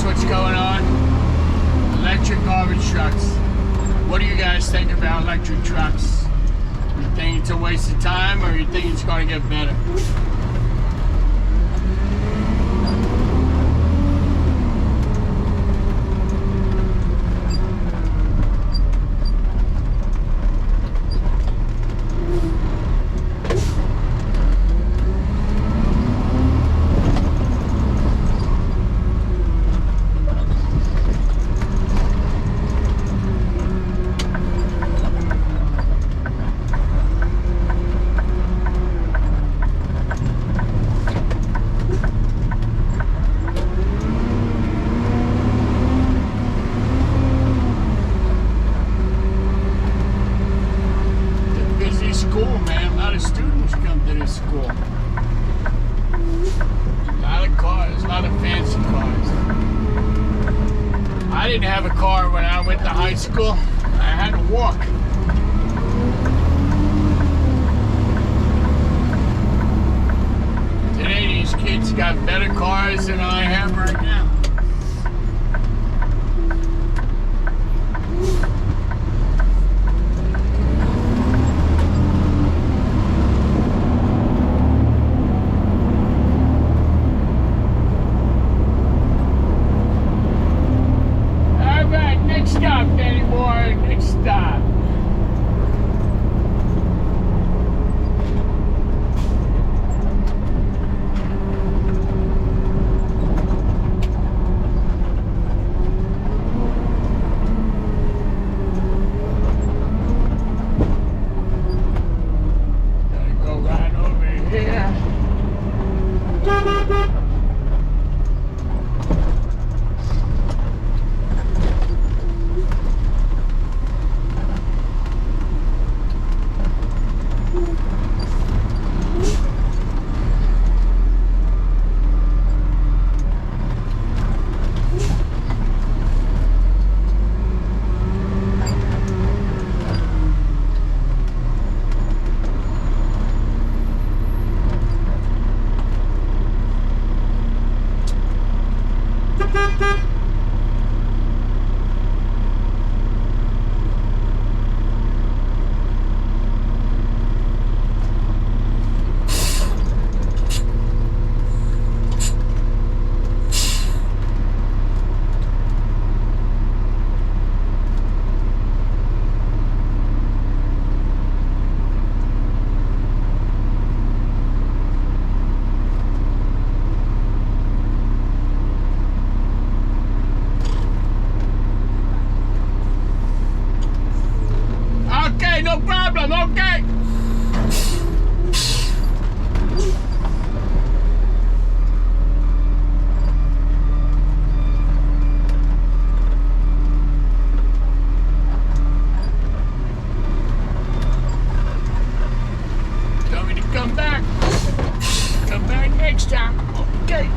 what's going on. Electric garbage trucks. What do you guys think about electric trucks? You think it's a waste of time, or you think it's going to get better? I didn't have a car when I went to high school. I had to walk. Today these kids got better cars than I have right now. No problem, okay. Tell me to come back. Come back next time, okay.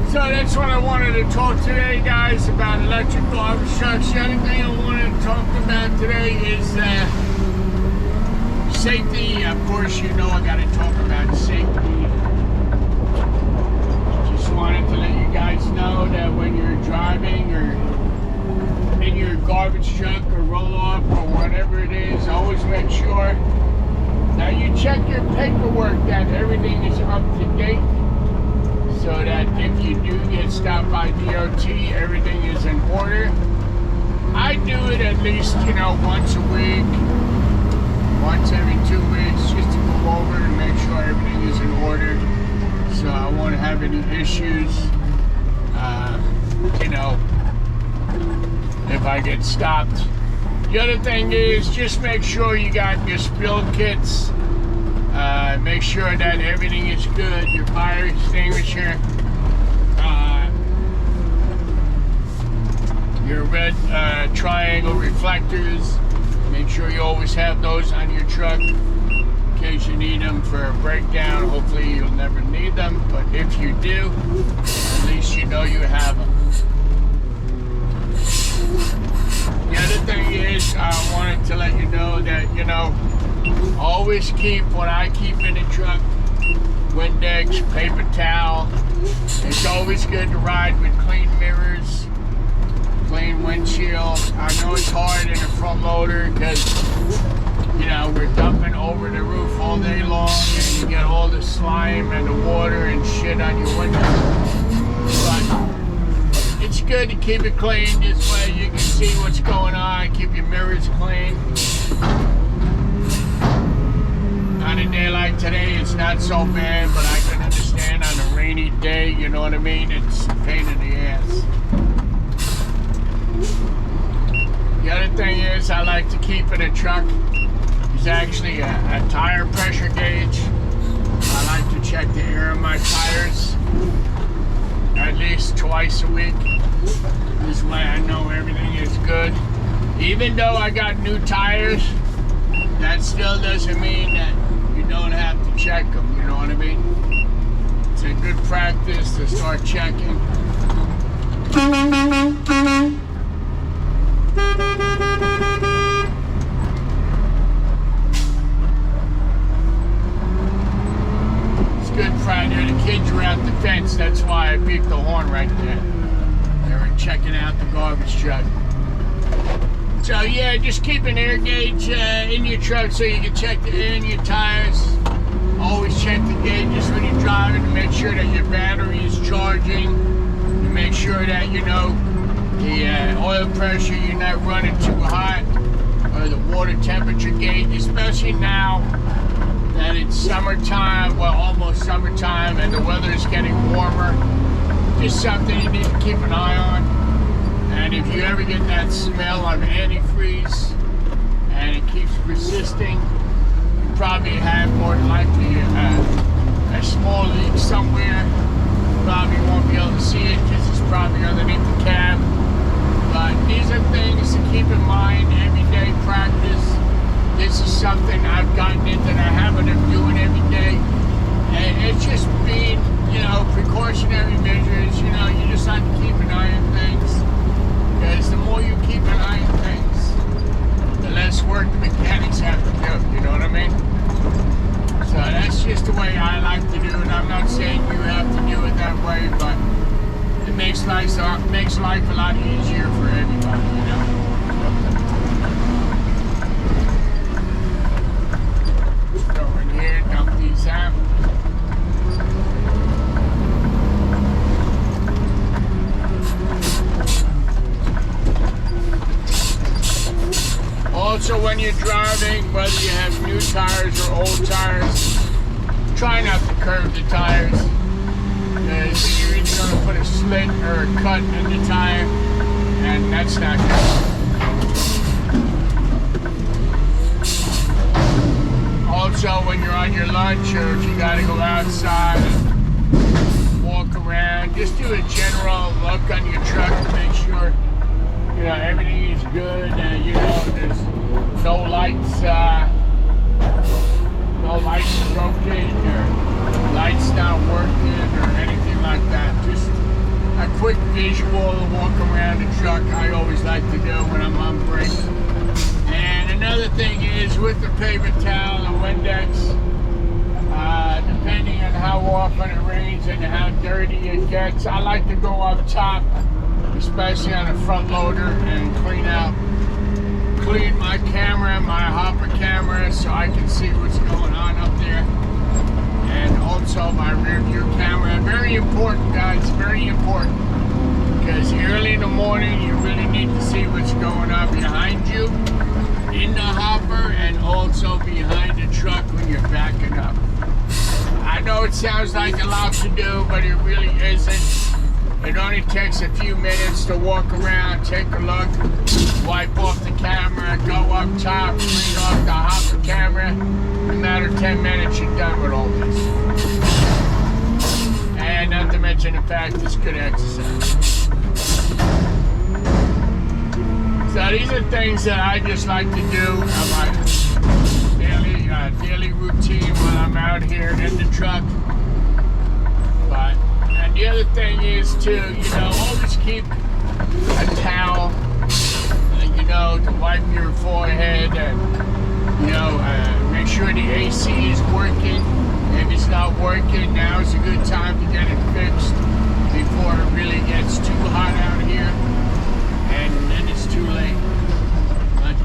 So that's what I wanted to talk today, guys, about electric garbage trucks. The other thing I wanted to talk about today is safety. Of course, you know I got to talk about safety. Just wanted to let you guys know that when you're driving or in your garbage truck or roll-off or whatever it is, always make sure that Now you check your paperwork that everything is up to date, so that if you do get stopped by DOT, everything is in order. I do it at least, once a week, once every 2 weeks, just to go over and make sure everything is in order, so I won't have any issues, if I get stopped. The other thing is, just make sure you got your spill kits. Make sure that everything is good. Your fire extinguisher, your red triangle reflectors. Make sure you always have those on your truck in case you need them for a breakdown. Hopefully you'll never need them, but if you do, at least you know you have them. The other thing is, I wanted to let you know that, always keep what I keep in the truck: Windex, paper towel. It's always good to ride with clean mirrors, clean windshield. I know it's hard in a front loader because, we're dumping over the roof all day long and you get all the slime and the water and shit on your window. But it's good to keep it clean. This way you can see what's going on, keep your mirrors clean. On a day like today, it's not so bad, but I can understand on a rainy day, you know what I mean? It's a pain in the ass. The other thing is, I like to keep in a truck is actually a tire pressure gauge. I like to check the air in my tires at least twice a week. This way I know everything is good. Even though I got new tires, that still doesn't mean that you don't have to check them, you know what I mean? It's a good practice to start checking. It's good Friday. The kids are at the fence, that's why I beeped the horn right there. They were checking out the garbage truck. So yeah, just keep an air gauge in your truck so you can check the air in your tires. Always check the gauges when you're driving to make sure that your battery is charging. To make sure that the oil pressure, you're not running too hot, or the water temperature gauge, especially now that it's summertime, well, almost summertime, and the weather is getting warmer. Just something you need to keep an eye on. And if you ever get that smell of antifreeze and it keeps persisting, you probably have more than likely a small leak somewhere. You probably won't be able to see it because it's probably underneath the cab. But these are things to keep in mind, everyday practice. This is something I've gotten into the habit of doing every day. And it's just being, precautionary measures. You just have to keep an eye on things. Because the more you keep an eye on things, the less work the mechanics have to do, you know what I mean? So that's just the way I like to do it. I'm not saying you have to do it that way, but it makes life a lot easier for everybody, Go in here, dump these out. Also, when you're driving, whether you have new tires or old tires, try not to curve the tires. Because you're either going to put a slit or a cut in the tire, and that's not good. Also, when you're on your lunch or if you got to go outside and walk around, just do a general look on your truck to make sure everything is good. There's no lights broken or lights not working or anything like that. Just a quick visual walk around the truck I always like to do when I'm on break. And another thing is with the paper towel and Windex, depending on how often it rains and how dirty it gets, I like to go up top, especially on a front loader, and clean out clean my camera, my hopper camera, so I can see what's going on up there. And also my rear view camera. Very important, guys, very important. Because early in the morning, you really need to see what's going on behind you, in the hopper, and also behind the truck when you're backing up. I know it sounds like a lot to do, but it really isn't. It only takes a few minutes to walk around, take a look, wipe off the camera, go up top, clean off the hopper camera. In a matter of 10 minutes, you're done with all this. And not to mention the fact it's good exercise. So these are things that I just like to do on my daily routine when I'm out here in the truck. But and the other thing is too, always keep a towel, to wipe your forehead, and make sure the AC is working. If it's not working, now is a good time to get it fixed before it really gets too hot out here, and then it's too late. But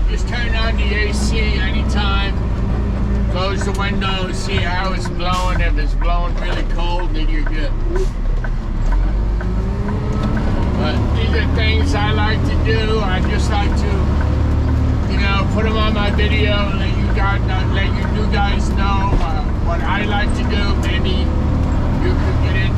just turn on the AC anytime. Close the window, see how it's blowing. If it's blowing really cold, then you're good. But these are things I like to do. I just like to, put them on my video, let you guys know what I like to do. Maybe you could